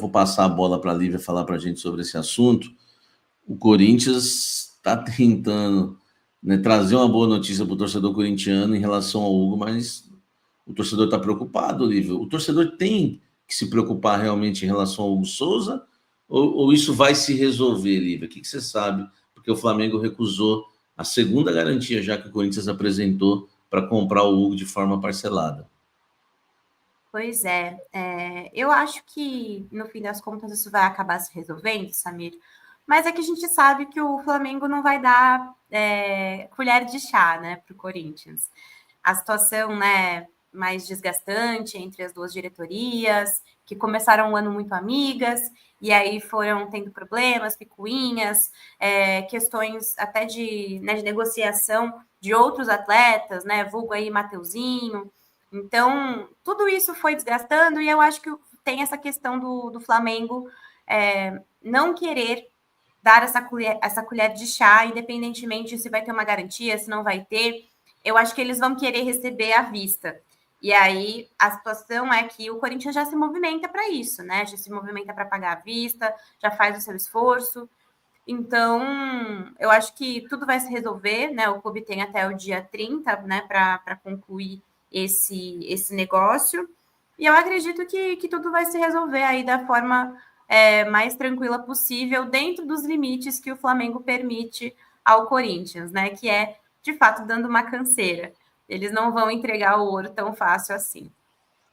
vou passar a bola para a Lívia falar para a gente sobre esse assunto. O Corinthians está tentando, né, trazer uma boa notícia para o torcedor corintiano em relação ao Hugo, mas o torcedor está preocupado, Lívia. O torcedor tem que se preocupar realmente em relação ao Hugo Souza, ou isso vai se resolver, Lívia? O que você sabe? Porque o Flamengo recusou a segunda garantia já que o Corinthians apresentou para comprar o Hugo de forma parcelada. Pois é, eu acho que no fim das contas isso vai acabar se resolvendo, Samir, mas é que a gente sabe que o Flamengo não vai dar colher de chá, né, para o Corinthians. A situação, né, mais desgastante entre as duas diretorias, que começaram um ano muito amigas, e aí foram tendo problemas, picuinhas, questões até de negociação de outros atletas, né, vulgo aí Mateuzinho. Então, tudo isso foi desgastando, e eu acho que tem essa questão do Flamengo não querer dar essa colher de chá, independentemente de se vai ter uma garantia, se não vai ter. Eu acho que eles vão querer receber à vista. E aí, a situação é que o Corinthians já se movimenta para isso, né? Já se movimenta para pagar à vista, já faz o seu esforço. Então, eu acho que tudo vai se resolver, né? O clube tem até o dia 30, né, para concluir esse negócio. E eu acredito que tudo vai se resolver aí da forma mais tranquila possível, dentro dos limites que o Flamengo permite ao Corinthians, né? Que é, de fato, dando uma canseira. Eles não vão entregar o ouro tão fácil assim.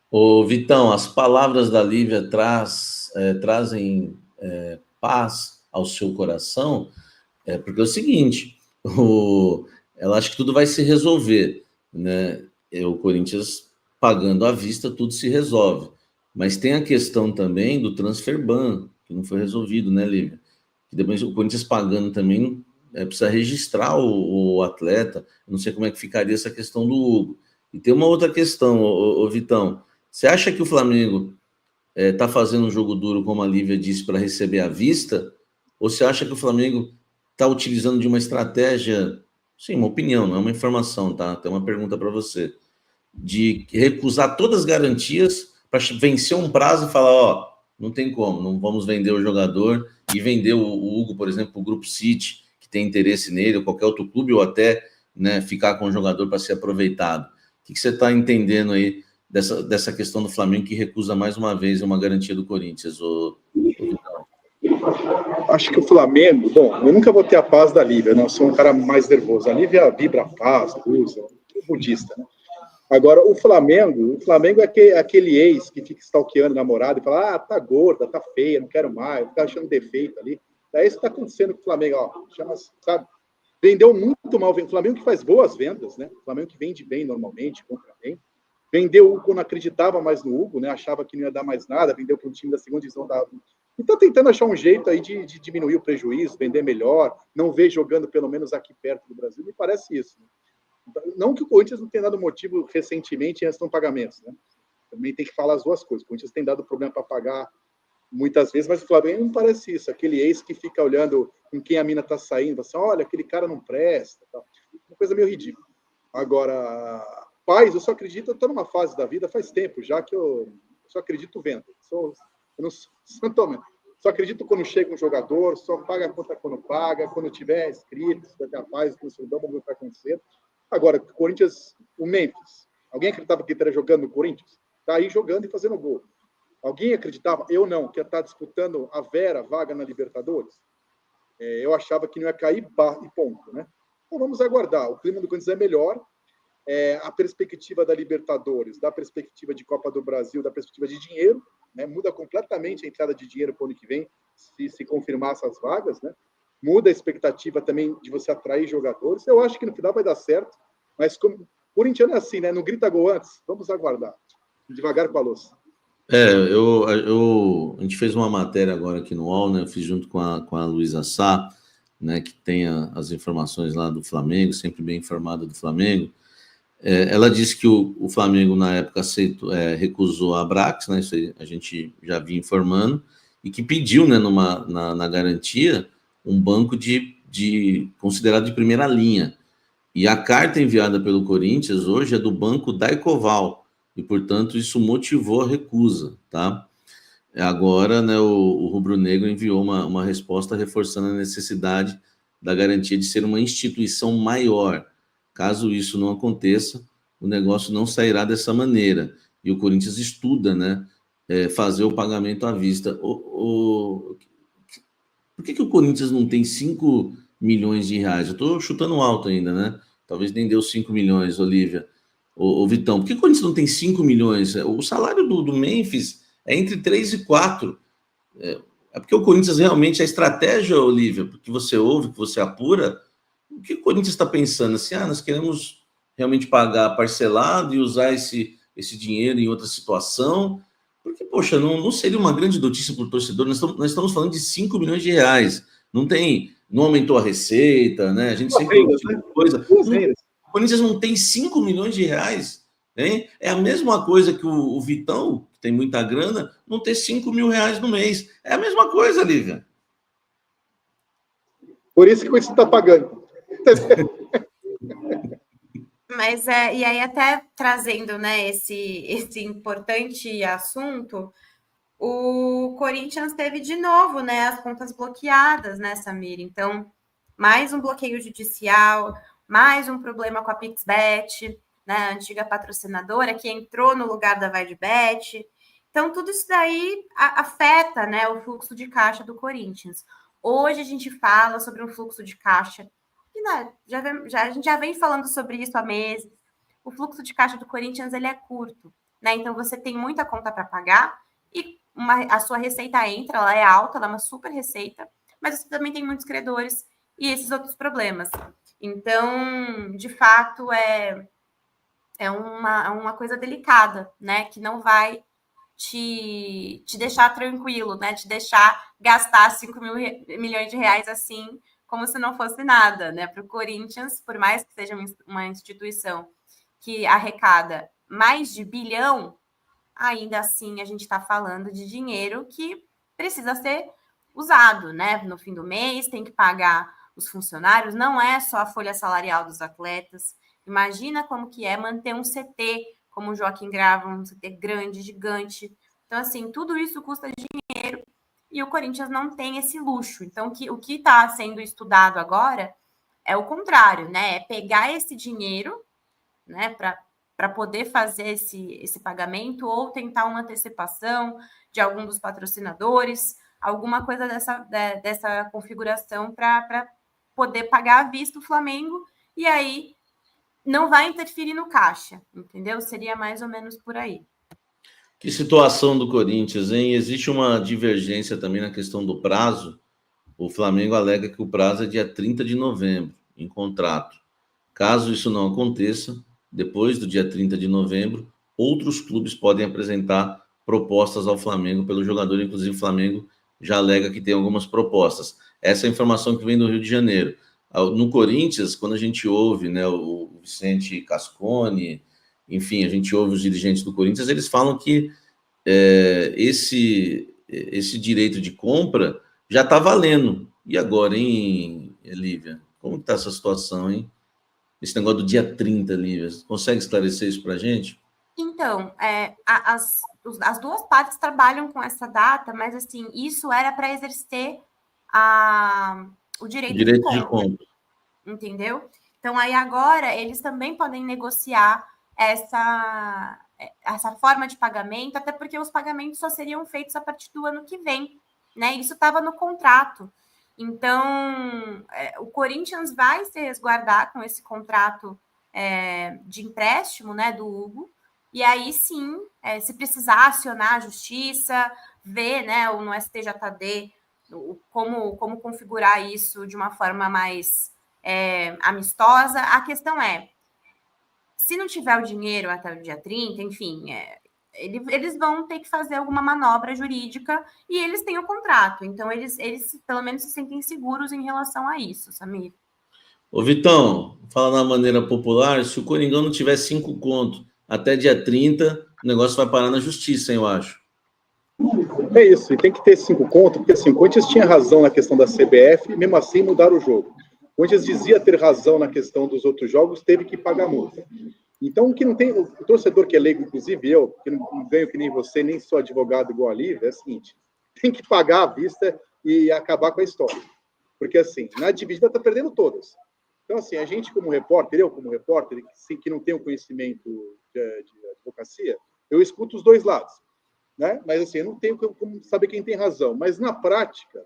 Ô, Vitão, as palavras da Lívia trazem paz ao seu coração, porque é o seguinte, ela acha que tudo vai se resolver, né? O Corinthians pagando à vista, tudo se resolve. Mas tem a questão também do transfer ban, que não foi resolvido, né, Lívia? Que depois o Corinthians pagando também precisa registrar o atleta. Eu não sei como é que ficaria essa questão do Hugo. E tem uma outra questão, ô Vitão. Você acha que o Flamengo está fazendo um jogo duro, como a Lívia disse, para receber à vista? Ou você acha que o Flamengo está utilizando de uma estratégia, sim, uma opinião, não é uma informação, tá? Tem uma pergunta para você, de recusar todas as garantias para vencer um prazo e falar, ó, não tem como, não vamos vender o jogador e vender o Hugo, por exemplo, para o Grupo City, que tem interesse nele, ou qualquer outro clube, ou até, né, ficar com o jogador para ser aproveitado. O que você está entendendo aí dessa questão do Flamengo, que recusa mais uma vez uma garantia do Corinthians? Acho que o Flamengo, bom, eu nunca vou ter a paz da Lívia, né? Eu sou um cara mais nervoso. A Lívia vibra a paz, usa, budista, né? Agora, o Flamengo é aquele ex que fica stalkeando a namorada e fala, tá gorda, tá feia, não quero mais, fica achando defeito ali. É isso que tá acontecendo com o Flamengo, ó, chama, sabe? Vendeu muito mal, o Flamengo que faz boas vendas, né? O Flamengo que vende bem normalmente, compra bem. Vendeu o Hugo, não acreditava mais no Hugo, né? Achava que não ia dar mais nada, vendeu para um time da segunda divisão da... E tá tentando achar um jeito aí de diminuir o prejuízo, vender melhor, não ver jogando pelo menos aqui perto do Brasil, me parece isso, né? Não que o Corinthians não tenha dado motivo recentemente em relação a pagamentos, né? Também tem que falar as duas coisas. O Corinthians tem dado problema para pagar muitas vezes, mas o Flamengo não parece isso. Aquele ex que fica olhando com quem a mina está saindo, assim, olha, aquele cara não presta. Tal. Uma coisa meio ridícula. Agora, paz, eu só acredito, eu estou numa fase da vida faz tempo, já que eu só acredito vendo. Só acredito quando chega um jogador, só paga a conta quando paga, quando tiver escrito, se vai ter a paz, que o vamos ver o que vai acontecer. Agora, o Corinthians, o Memphis, alguém acreditava que ele estaria jogando no Corinthians? Está aí jogando e fazendo gol. Alguém acreditava? Eu não, que ia estar disputando a vaga na Libertadores? Eu achava que não ia cair e ponto, né? Então vamos aguardar. O clima do Corinthians é melhor. A perspectiva da Libertadores, da perspectiva de Copa do Brasil, da perspectiva de dinheiro, né? Muda completamente a entrada de dinheiro para o ano que vem, se confirmar essas vagas, né? Muda a expectativa também de você atrair jogadores. Eu acho que no final vai dar certo, mas como corintiano é assim, né? Não grita gol antes. Vamos aguardar. Devagar com a louça. A gente fez uma matéria agora aqui no UOL, né? Eu fiz junto com a Luísa Sá, né? Que tem as informações lá do Flamengo, sempre bem informada do Flamengo. Ela disse que o Flamengo, na época, recusou a Abrax, né? Isso aí a gente já vinha informando, e que pediu, né, na garantia, um banco considerado de primeira linha. E a carta enviada pelo Corinthians hoje é do banco Daicoval, e, portanto, isso motivou a recusa, tá? Agora, né, o rubro-negro enviou uma resposta reforçando a necessidade da garantia de ser uma instituição maior. Caso isso não aconteça, o negócio não sairá dessa maneira. E o Corinthians estuda, né, fazer o pagamento à vista. Por que o Corinthians não tem 5 milhões de reais? Eu estou chutando alto ainda, né? Talvez nem deu 5 milhões, Olívia. Ô Vitão, por que o Corinthians não tem 5 milhões? O salário do Memphis é entre 3 e 4. É porque o Corinthians realmente, a estratégia, Olívia, que você ouve, que você apura, o que o Corinthians está pensando? Assim, nós queremos realmente pagar parcelado e usar esse dinheiro em outra situação, porque, poxa, não seria uma grande notícia para o torcedor. Nós estamos falando de 5 milhões de reais. Não aumentou a receita, né? A gente sempre ouve tipo de coisa. O Corinthians não tem 5 milhões de reais, hein? É a mesma coisa que o Vitão, que tem muita grana, não ter 5 mil reais no mês. É a mesma coisa, Lívia. Por isso que você está pagando. Mas e aí até trazendo, né, esse importante assunto, o Corinthians teve de novo, né, as contas bloqueadas, né, Samir? Então, mais um bloqueio judicial, mais um problema com a PixBet, né, a antiga patrocinadora que entrou no lugar da VaideBet. Então, tudo isso daí afeta, né, o fluxo de caixa do Corinthians. Hoje a gente fala sobre um fluxo de caixa que, né, a gente já vem falando sobre isso há meses. O fluxo de caixa do Corinthians ele é curto, né? Então você tem muita conta para pagar e a sua receita entra, ela é alta, ela é uma super receita, mas você também tem muitos credores e esses outros problemas. Então, de fato, é uma coisa delicada, né? Que não vai te deixar tranquilo, né? Te deixar gastar 5 milhões de reais assim, como se não fosse nada, né? Para o Corinthians, por mais que seja uma instituição que arrecada mais de bilhão, ainda assim a gente está falando de dinheiro que precisa ser usado, né? No fim do mês tem que pagar os funcionários, não é só a folha salarial dos atletas. Imagina como que é manter um CT, como o Joaquim Grava, um CT grande, gigante. Então, assim, tudo isso custa dinheiro e o Corinthians não tem esse luxo. Então, o que está sendo estudado agora é o contrário, né? É pegar esse dinheiro, né, para poder fazer esse pagamento ou tentar uma antecipação de algum dos patrocinadores, alguma coisa dessa configuração para poder pagar à vista o Flamengo e aí não vai interferir no caixa, entendeu? Seria mais ou menos por aí. Que situação do Corinthians, hein? Existe uma divergência também na questão do prazo. O Flamengo alega que o prazo é dia 30 de novembro, em contrato. Caso isso não aconteça, depois do dia 30 de novembro, outros clubes podem apresentar propostas ao Flamengo pelo jogador. Inclusive, o Flamengo já alega que tem algumas propostas. Essa é a informação que vem do Rio de Janeiro. No Corinthians, quando a gente ouve, né, o Vicente Cascone, enfim, a gente ouve os dirigentes do Corinthians, eles falam que esse direito de compra já está valendo. E agora, hein, Lívia? Como está essa situação, hein? Esse negócio do dia 30, Lívia. Consegue esclarecer isso para a gente? Então, as duas partes trabalham com essa data, mas, assim, isso era para exercer o direito de compra. Entendeu? Então, aí agora, eles também podem negociar essa forma de pagamento, até porque os pagamentos só seriam feitos a partir do ano que vem, né? Isso estava no contrato. Então, o Corinthians vai se resguardar com esse contrato de empréstimo, né, do Hugo, e aí sim, se precisar acionar a justiça, ver, né, no STJD como configurar isso de uma forma mais amistosa. A questão é, se não tiver o dinheiro até o dia 30, enfim, eles vão ter que fazer alguma manobra jurídica e eles têm o contrato. Então, eles pelo menos se sentem seguros em relação a isso, Samir. Ô, Vitão, fala na maneira popular, se o Coringão não tiver 5 contos até dia 30, o negócio vai parar na justiça, hein, eu acho. É isso, e tem que ter 5 contos, porque assim, o Corinthians tinha razão na questão da CBF, e mesmo assim mudaram o jogo. O Corinthians dizia ter razão na questão dos outros jogos, teve que pagar multa. Então, o que não tem, o torcedor que é leigo, inclusive eu, que não ganho que nem você, nem sou advogado igual a Lívia, é o seguinte, tem que pagar à vista e acabar com a história. Porque, assim, na dividida está perdendo todas. Então, assim, a gente como repórter, eu como repórter, que não tenho conhecimento de advocacia, eu escuto os dois lados, né? Mas, assim, eu não tenho como saber quem tem razão. Mas, na prática,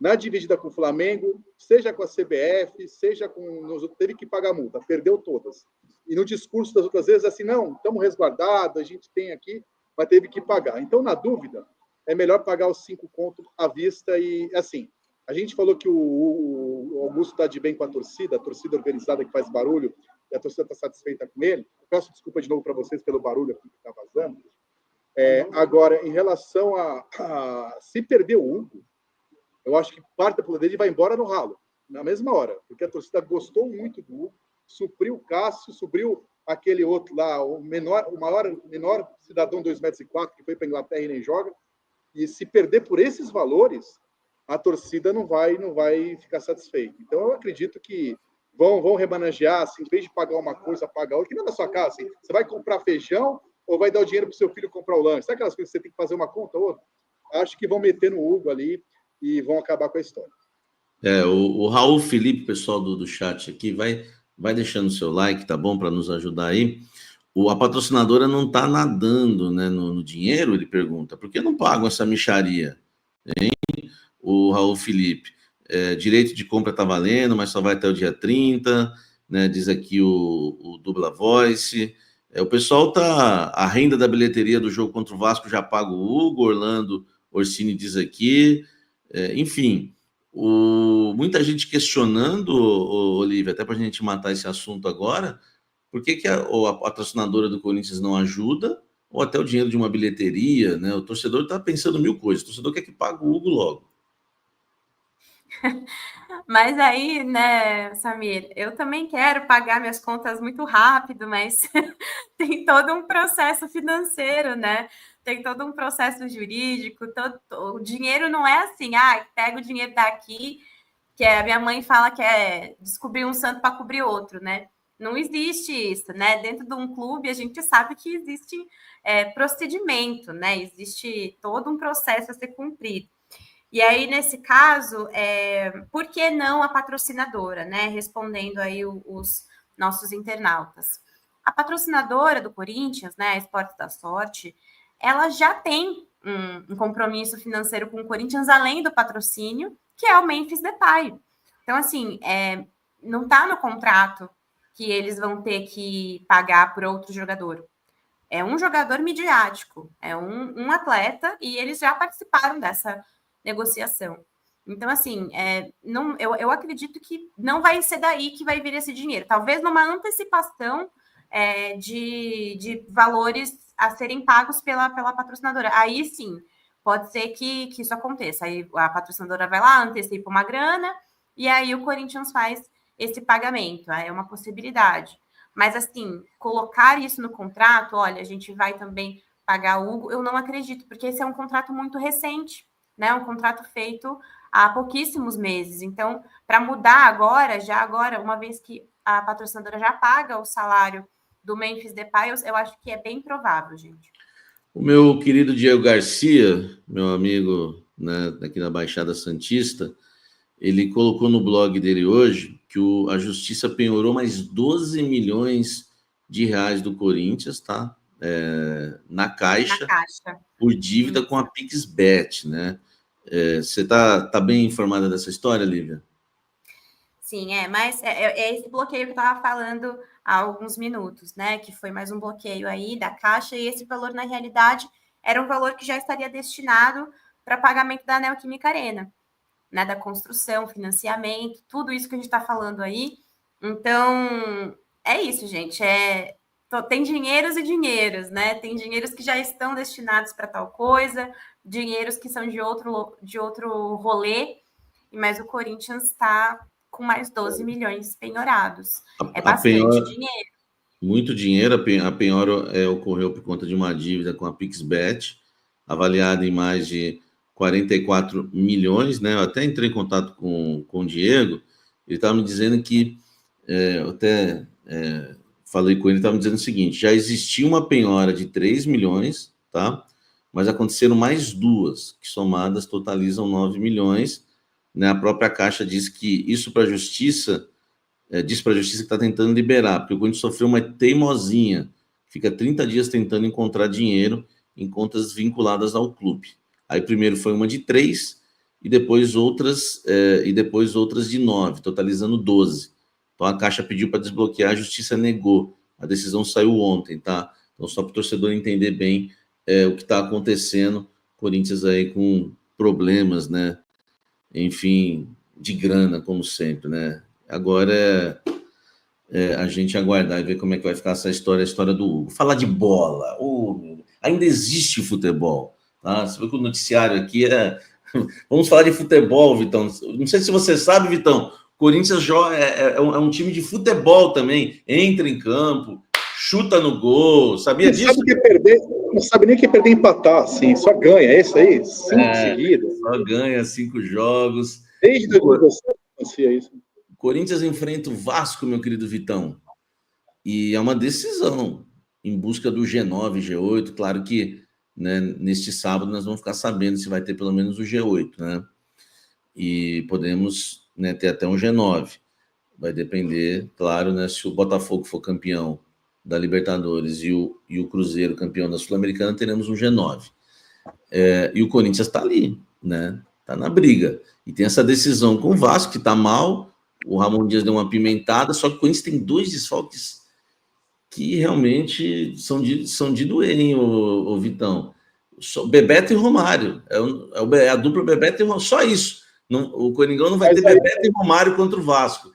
na dividida com o Flamengo, seja com a CBF, seja com... Teve que pagar multa, perdeu todas. E no discurso das outras vezes, assim, não, estamos resguardados, a gente tem aqui, mas teve que pagar. Então, na dúvida, é melhor pagar os 5 contos à vista e, assim, a gente falou que o Augusto está de bem com a torcida organizada que faz barulho, e a torcida está satisfeita com ele. Eu peço desculpa de novo para vocês pelo barulho que está vazando. Agora, em relação a se perder o Hugo, eu acho que parte da dele vai embora no ralo, na mesma hora, porque a torcida gostou muito do Hugo, supriu o Cássio, supriu aquele outro lá, o menor cidadão 2,4 metros, que foi para a Inglaterra e nem joga, e se perder por esses valores, a torcida não vai ficar satisfeita. Então, eu acredito que vão remanejar, assim, em vez de pagar uma coisa, pagar outra, que não é da sua casa, assim, você vai comprar feijão ou vai dar o dinheiro para o seu filho comprar o lanche? Sabe aquelas coisas que você tem que fazer uma conta ou outra? Acho que vão meter no Hugo ali e vão acabar com a história. O Raul Felipe, pessoal do chat aqui, vai deixando o seu like, tá bom? Para nos ajudar aí. A patrocinadora não está nadando, né, no dinheiro, ele pergunta. Por que não pagam essa mixaria? Hein? O Raul Felipe. Direito de compra está valendo, mas só vai até o dia 30, né? Diz aqui o Dubla Voice. O pessoal tá... A renda da bilheteria do jogo contra o Vasco já paga o Hugo, Orlando Orsini diz aqui. Enfim, muita gente questionando, Olívia, até para a gente matar esse assunto agora, por que a patrocinadora do Corinthians não ajuda, ou até o dinheiro de uma bilheteria, né? O torcedor está pensando mil coisas, o torcedor quer que pague o Hugo logo. Mas aí, né, Samir, eu também quero pagar minhas contas muito rápido, mas tem todo um processo financeiro, né? Tem todo um processo jurídico, o dinheiro não é assim, pega o dinheiro daqui, que a minha mãe fala que é descobrir um santo para cobrir outro, né? Não existe isso, né? Dentro de um clube, a gente sabe que existe procedimento, né? Existe todo um processo a ser cumprido. E aí, nesse caso, por que não a patrocinadora, né? Respondendo aí os nossos internautas. A patrocinadora do Corinthians, né, a Esporte da Sorte, ela já tem um compromisso financeiro com o Corinthians, além do patrocínio, que é o Memphis Depay. Então, assim, não está no contrato que eles vão ter que pagar por outro jogador. É um jogador midiático, é um atleta, e eles já participaram dessa negociação. Então, assim, eu acredito que não vai ser daí que vai vir esse dinheiro. Talvez numa antecipação de valores a serem pagos pela patrocinadora. Aí, sim, pode ser que isso aconteça. Aí a patrocinadora vai lá, antecipa uma grana, e aí o Corinthians faz esse pagamento. Aí é uma possibilidade. Mas, assim, colocar isso no contrato, olha, a gente vai também pagar o Hugo, eu não acredito, porque esse é um contrato muito recente, né? Um contrato feito há pouquíssimos meses. Então, para mudar agora, uma vez que a patrocinadora já paga o salário do Memphis Depay, eu acho que é bem provável, gente. O meu querido Diego Garcia, meu amigo, né, aqui na Baixada Santista, ele colocou no blog dele hoje que a Justiça penhorou mais 12 milhões de reais do Corinthians, tá? Na Caixa, por dívida com a PixBet, né? Você tá bem informada dessa história, Lívia? Sim, mas é esse bloqueio que eu estava falando há alguns minutos, né? Que foi mais um bloqueio aí da Caixa, e esse valor, na realidade, era um valor que já estaria destinado para pagamento da Neoquímica Arena, né? Da construção, financiamento, tudo isso que a gente está falando aí. Então, é isso, gente. Tem dinheiros e dinheiros, né? Tem dinheiros que já estão destinados para tal coisa, dinheiros que são de outro rolê, mas o Corinthians está com mais 12 milhões penhorados. É bastante dinheiro. Muito dinheiro. A penhora ocorreu por conta de uma dívida com a PixBet, avaliada em mais de 44 milhões, né? Eu até entrei em contato com o Diego, ele estava me dizendo que falei com ele, estava me dizendo o seguinte: já existia uma penhora de 3 milhões, tá? Mas aconteceram mais duas, que somadas totalizam 9 milhões. Né? A própria Caixa diz que isso para a Justiça, diz para a Justiça que está tentando liberar, porque o Corinthians sofreu uma teimosinha, fica 30 dias tentando encontrar dinheiro em contas vinculadas ao clube. Aí primeiro foi uma de 3, e depois outras de 9, totalizando 12. Então a Caixa pediu para desbloquear, a Justiça negou. A decisão saiu ontem, tá? Então só para o torcedor entender bem o que está acontecendo, Corinthians aí com problemas, né? Enfim, de grana, como sempre, né? Agora a gente aguardar e ver como é que vai ficar essa história, a história do Hugo. Falar de bola, ainda existe o futebol, tá? Você vê que o noticiário aqui Vamos falar de futebol, Vitão. Não sei se você sabe, Vitão, Corinthians é um time de futebol também. Entra em campo, chuta no gol. Sabia disso? Sabe que perder, não sabe nem que perder e empatar, assim. Só ganha, é isso aí? 5 seguidas. Só ganha 5 jogos. Desde 2017 acontecia isso. O Corinthians enfrenta o Vasco, meu querido Vitão. E é uma decisão em busca do G9, G8. Claro que, né, neste sábado nós vamos ficar sabendo se vai ter pelo menos o G8, né? E podemos, né, ter até um G9. Vai depender, claro, né, se o Botafogo for campeão da Libertadores e o Cruzeiro campeão da Sul-Americana, teremos um G9. E o Corinthians está ali, né? Está na briga. E tem essa decisão com o Vasco, que está mal. O Ramon Dias deu uma pimentada, só que o Corinthians tem 2 desfalques que realmente são de doer, hein, o Vitão. Bebeto e Romário. É a dupla Bebeto e Romário. Só isso. O Coringão não vai ter Bebeto e Romário contra o Vasco.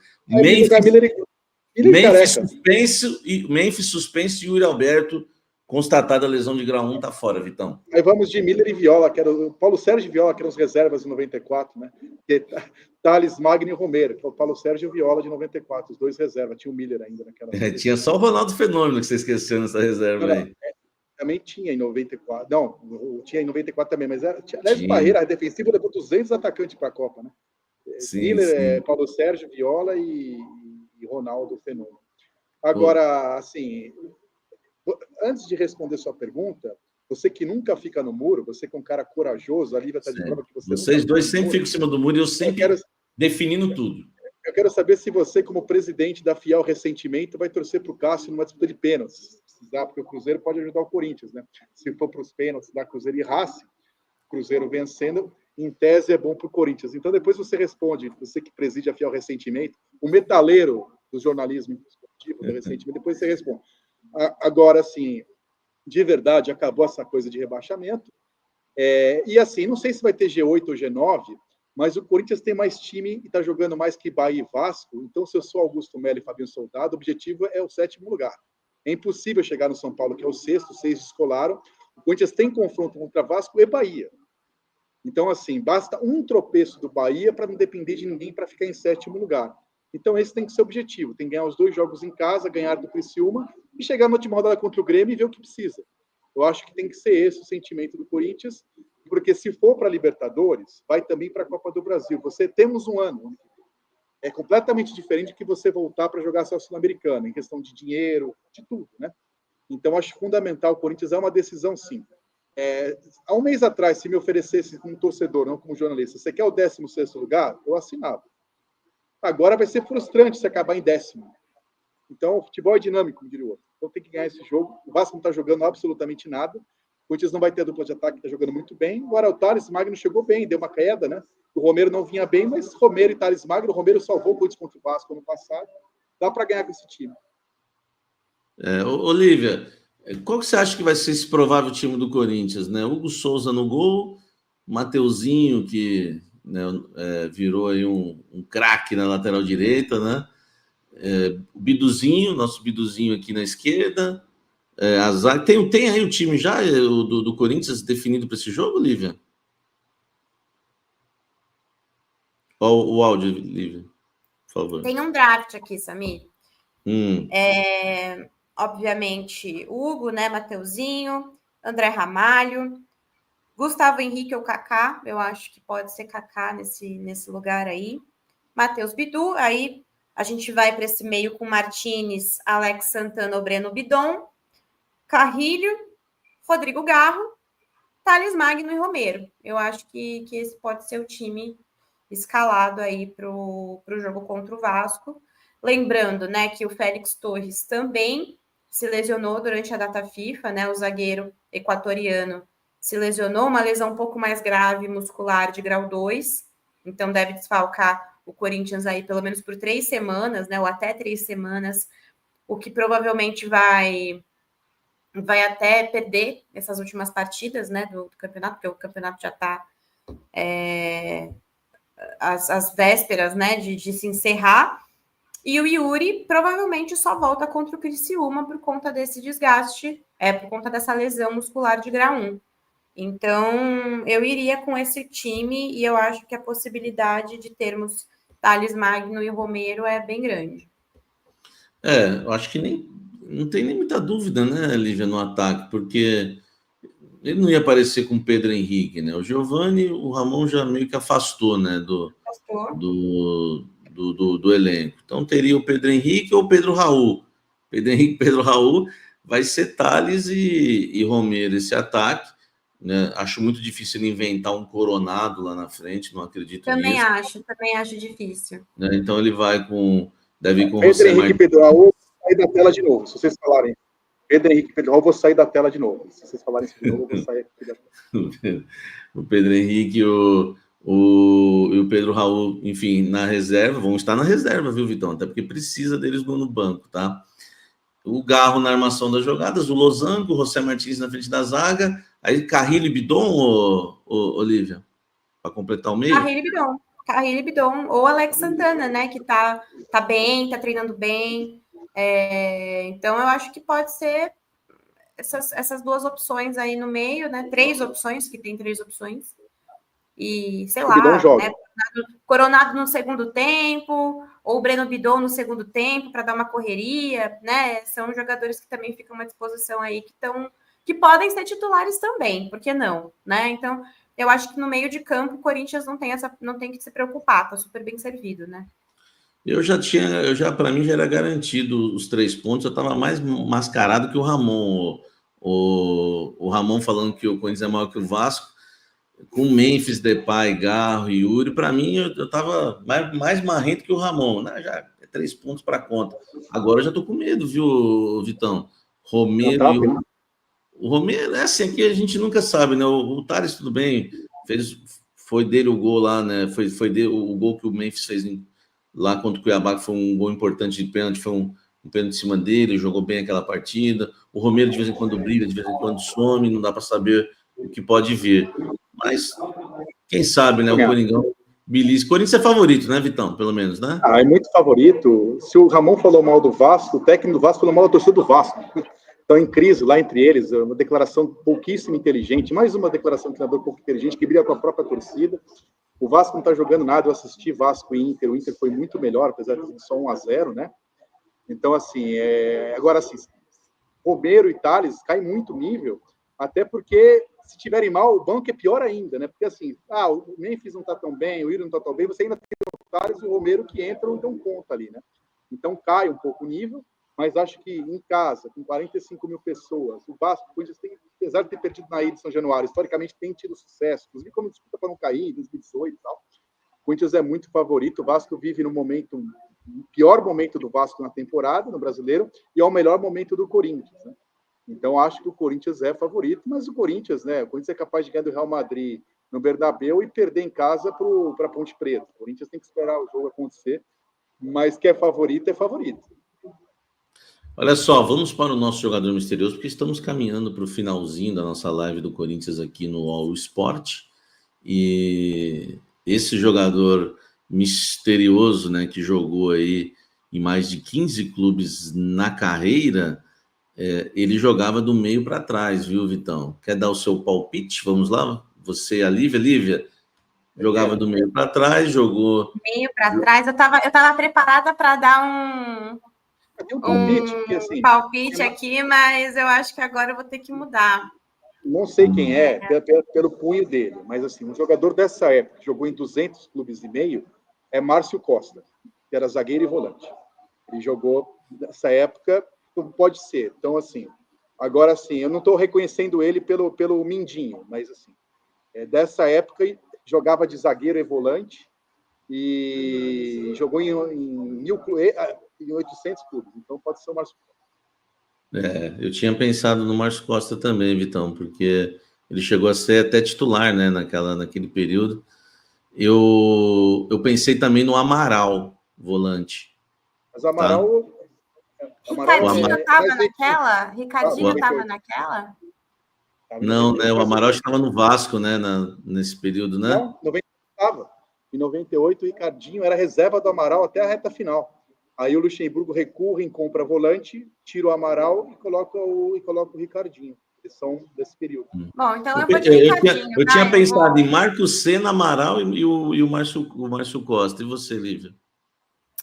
Memphis suspenso e Yuri Alberto constatada a lesão de grau 1, tá fora, Vitão. Aí vamos de Miller e Viola, que era o Paulo Sérgio e Viola, que eram os reservas de 94, né? Thales, Magno e Romero, que é o Paulo Sérgio e Viola de 94, os 2 reservas. Tinha o Miller ainda naquela. Tinha só o Ronaldo Fenômeno que você esqueceu nessa reserva aí. Também tinha em 94. Não, tinha em 94 também, mas aliás, Barreira, a defensiva levou 200 atacantes para a Copa, né? Sim, Miller, Paulo Sérgio, Viola e Ronaldo Fenômeno. Agora, assim, antes de responder sua pergunta, você que nunca fica no muro, você que é um cara corajoso, a Lívia está de prova que você Vocês dois sempre ficam em cima do muro e eu sempre definindo tudo. Eu quero saber se você, como presidente da Fiel Ressentimento, vai torcer para o Cássio numa disputa de pênaltis. Porque o Cruzeiro pode ajudar o Corinthians, né? Se for para os pênaltis da Cruzeiro e Racing, Cruzeiro vencendo, em tese é bom para o Corinthians. Então depois você responde, você que preside a Fiel Ressentimento, o metaleiro do jornalismo esportivo do Ressentimento, depois você responde. Agora, assim, de verdade, acabou essa coisa de rebaixamento. E assim, não sei se vai ter G8 ou G9, mas o Corinthians tem mais time e está jogando mais que Bahia e Vasco. Então, se eu sou Augusto Melo e Fabinho Soldado, o objetivo é o 7º lugar. É impossível chegar no São Paulo, que é o 6º, 6 descolaram. O Corinthians tem confronto contra Vasco e Bahia. Então, assim, basta um tropeço do Bahia para não depender de ninguém para ficar em 7º lugar. Então, esse tem que ser o objetivo. Tem que ganhar os 2 jogos em casa, ganhar do Criciúma e chegar na última rodada contra o Grêmio e ver o que precisa. Eu acho que tem que ser esse o sentimento do Corinthians, porque se for para a Libertadores, vai também para a Copa do Brasil. Temos um ano. É completamente diferente do que você voltar para jogar a Sul-Americana, em questão de dinheiro, de tudo, né? Então, acho fundamental. O Corinthians é uma decisão, sim. Há um mês atrás, se me oferecesse como torcedor, não como jornalista, você quer o 16º lugar? Eu assinava. Agora vai ser frustrante se acabar em 10º. Então, o futebol é dinâmico, como diria o outro. Então, tem que ganhar esse jogo. O Vasco não está jogando absolutamente nada. O Corinthians não vai ter a dupla de ataque, que está jogando muito bem. Agora, o Thales Magno chegou bem, deu uma queda, né? O Romero não vinha bem, mas Romero e Thales Magno, o Romero salvou o Corinthians contra o Vasco ano passado. Dá para ganhar com esse time. Olívia, qual que você acha que vai ser esse provável time do Corinthians, né? Hugo Souza no gol, Mateuzinho, que, né, virou aí um craque na lateral direita, né? O Biduzinho, nosso Biduzinho aqui na esquerda. Tem aí o time já do Corinthians definido para esse jogo, Lívia? O áudio, Lívia, por favor. Tem um draft aqui, Samir. Obviamente, Hugo, né, Mateuzinho, André Ramalho, Gustavo Henrique ou Kaká, eu acho que pode ser Kaká nesse lugar aí. Matheus Bidu, aí A gente vai para esse meio com Martínez, Alex Santana, Breno Bidon, Carrilho, Rodrigo Garro, Thales Magno e Romero. Eu acho que esse pode ser o time escalado aí para o jogo contra o Vasco. Lembrando, né, que o Félix Torres também se lesionou durante a data FIFA, né? O zagueiro equatoriano se lesionou, uma lesão um pouco mais grave muscular de grau 2, então deve desfalcar o Corinthians aí pelo menos por 3 semanas, né? Ou até 3 semanas, o que provavelmente vai até perder essas últimas partidas, né, do campeonato, porque o campeonato já está às vésperas, né, de se encerrar. E o Yuri provavelmente só volta contra o Criciúma por conta desse desgaste, por conta dessa lesão muscular de grau 1. Então, eu iria com esse time e eu acho que a possibilidade de termos Thales Magno e Romero é bem grande. Eu acho que não tem nem muita dúvida, né, Lívia, no ataque, porque ele não ia aparecer com o Pedro Henrique, né? O Giovani, o Ramon já meio que afastou, né, do elenco. Então teria o Pedro Henrique ou o Pedro Raul. Pedro Henrique, Pedro Raul, vai ser Thales e Romero esse ataque, né? Acho muito difícil ele inventar um Coronado lá na frente, não acredito nisso. Também acho difícil. Né? Então ele deve ir com Pedro José Henrique e Pedro Raul, vou sair da tela de novo, se vocês falarem. Pedro Henrique e Pedro Raul, vou sair da tela de novo. Se vocês falarem isso de novo, eu vou sair aqui da tela. O Pedro Henrique e o Pedro Raul, enfim, na reserva, vão estar na reserva, viu, Vitão? Até porque precisa deles no banco, tá? O Garro na armação das jogadas, o Losango, o José Martins na frente da zaga, aí Carrilho e Bidon, Olívia, para completar o meio? Carrilho e Bidon, ou Alex Santana, né, que tá bem, tá treinando bem. Então, eu acho que pode ser essas duas opções aí no meio, né? 3 opções, que tem 3 opções. E, sei lá, né? Coronado no segundo tempo, ou Breno Bidon no segundo tempo, para dar uma correria, né? São jogadores que também ficam à disposição aí, que podem ser titulares também, por que não, né? Então, eu acho que no meio de campo o Corinthians não tem que se preocupar, tá super bem servido, né? Para mim já era garantido os 3 pontos, eu estava mais mascarado que o Ramon. O Ramon falando que o Corinthians é maior que o Vasco, com Memphis, Depay, Garro e Yuri, para mim eu estava mais marrento que o Ramon, né? Já é 3 pontos para conta. Agora eu já estou com medo, viu, Vitão? Romero e o Romero, assim, aqui a gente nunca sabe, né? O Thales, tudo bem, foi dele o gol lá, né? Foi dele o gol que o Memphis fez lá contra o Cuiabá, que foi um gol importante de pênalti, foi um pênalti em cima dele, jogou bem aquela partida. O Romero de vez em quando brilha, de vez em quando some, não dá para saber o que pode vir. Mas, quem sabe, né? O Coringão belisca. Corinthians é favorito, né, Vitão? Pelo menos, né? É muito favorito. Se o Ramon falou mal do Vasco, o técnico do Vasco falou mal da torcida do Vasco. Estão em crise lá entre eles, uma declaração pouquíssimo inteligente, mais uma declaração de treinador pouco inteligente, que briga com a própria torcida. O Vasco não está jogando nada, eu assisti Vasco e Inter, o Inter foi muito melhor, apesar de ser só 1-0, né? Então, assim, agora, assim, Romero e Thales caem muito nível, até porque, se tiverem mal, o banco é pior ainda, né? Porque, assim, o Memphis não está tão bem, o Yuri não está tão bem, você ainda tem o Thales e o Romero que entram e dão conta ali, né? Então, cai um pouco o nível, mas acho que em casa, com 45 mil pessoas, o Vasco, apesar de ter perdido na ida de São Januário, historicamente tem tido sucesso, inclusive como disputa para não cair, em 2018 e tal. O Corinthians é muito favorito, o Vasco vive no pior momento do Vasco na temporada, no Brasileiro, e é o melhor momento do Corinthians, né? Então, acho que o Corinthians é favorito, mas o Corinthians é capaz de ganhar do Real Madrid no Bernabéu e perder em casa para a Ponte Preta. O Corinthians tem que esperar o jogo acontecer, mas que é favorito, é favorito. Olha só, vamos para o nosso jogador misterioso, porque estamos caminhando para o finalzinho da nossa live do Corinthians aqui no All Sport. E esse jogador misterioso, né, que jogou aí em mais de 15 clubes na carreira, ele jogava do meio para trás, viu, Vitão? Quer dar o seu palpite? Vamos lá? Você, a Lívia, jogava do meio para trás, jogou... Meio para trás, eu tava preparada para dar um palpite aqui, mas eu acho que agora eu vou ter que mudar. Não sei quem pelo punho dele, mas assim, um jogador dessa época, que jogou em 200 clubes e meio, é Márcio Costa. que era zagueiro e volante. Ele jogou nessa época, então pode ser. Então, assim, agora, assim, eu não estou reconhecendo ele pelo Mindinho, mas, assim, dessa época, jogava de zagueiro e volante e jogou em 800 clubes. Então, pode ser o Márcio Costa. Eu tinha pensado no Márcio Costa também, Vitão, porque ele chegou a ser até titular, né, naquele período. Eu pensei também no Amaral, volante. Mas o Amaral... Tá? Ricardinho estava naquela? Ricardinho estava naquela? Não, né? O Amaral estava no Vasco, né? Nesse período, né? Não, 98 estava. Em 98, o Ricardinho era reserva do Amaral até a reta final. Aí o Luxemburgo recua em compra volante, tira o Amaral e coloca o Ricardinho. Eles são desse período. Bom, então eu vou de Ricardinho. Eu tinha pensado em Marcos Senna, Amaral e o Márcio Costa. E você, Lívia?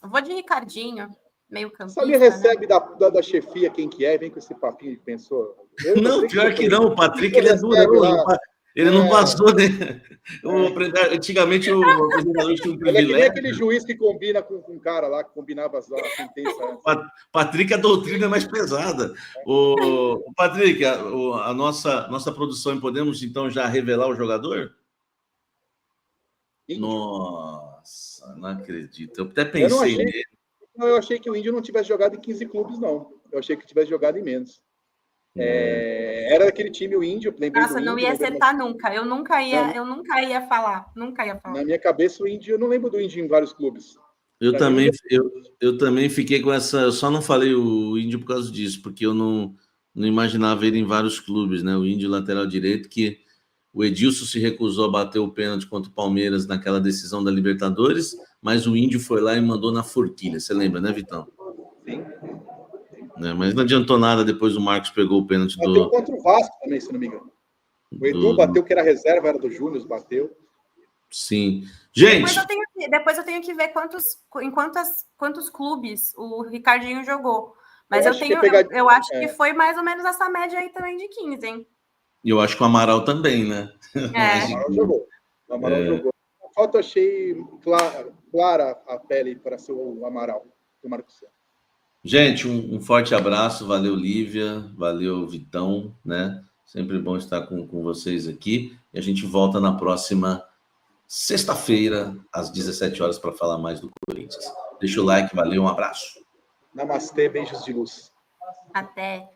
Eu vou de Ricardinho. Meio campista, Sabia, recebe, né? da chefia quem que é, vem com esse papinho e pensou. Não, pior que não, o Patrick ele é durão. Ele não passou, né? Antigamente o apresentador tinha um privilégio. Ele é que nem aquele juiz que combina com um cara lá, que combinava a sentença. Patrick, a doutrina é mais pesada. O Patrick, a nossa produção, podemos então já revelar o jogador? Índio. Nossa, não acredito. Eu até pensei nele. Eu achei que o Índio não tivesse jogado em 15 clubes, não. Eu achei que tivesse jogado em menos. Era daquele time, o Índio. Nossa, não ia acertar nunca. Eu nunca ia falar. Nunca ia falar. Na minha cabeça, o Índio, eu não lembro do Índio em vários clubes. Eu também fiquei com essa... Eu só não falei o Índio por causa disso, porque eu não imaginava ele em vários clubes, né? O Índio, lateral direito, que o Edilson se recusou a bater o pênalti contra o Palmeiras naquela decisão da Libertadores, mas o Índio foi lá e mandou na forquilha. Você lembra, né, Vitão? Sim. Mas não adiantou nada, depois o Marcos pegou o pênalti bateu contra o Vasco também, se não me engano. O Edu bateu, que era reserva, era do Júnior, bateu. Sim. Gente... Depois eu tenho que ver quantos clubes o Ricardinho jogou. Mas eu acho que foi mais ou menos essa média aí também de 15, hein? E eu acho que o Amaral também, né? O Amaral jogou. Jogou. A foto eu achei clara a pele para ser o Amaral, do Marcos Senna. Gente, um forte abraço. Valeu, Lívia. Valeu, Vitão, né? Sempre bom estar com vocês aqui. E a gente volta na próxima sexta-feira, às 17 horas, para falar mais do Corinthians. Deixa o like, valeu, um abraço. Namastê, beijos de luz. Até.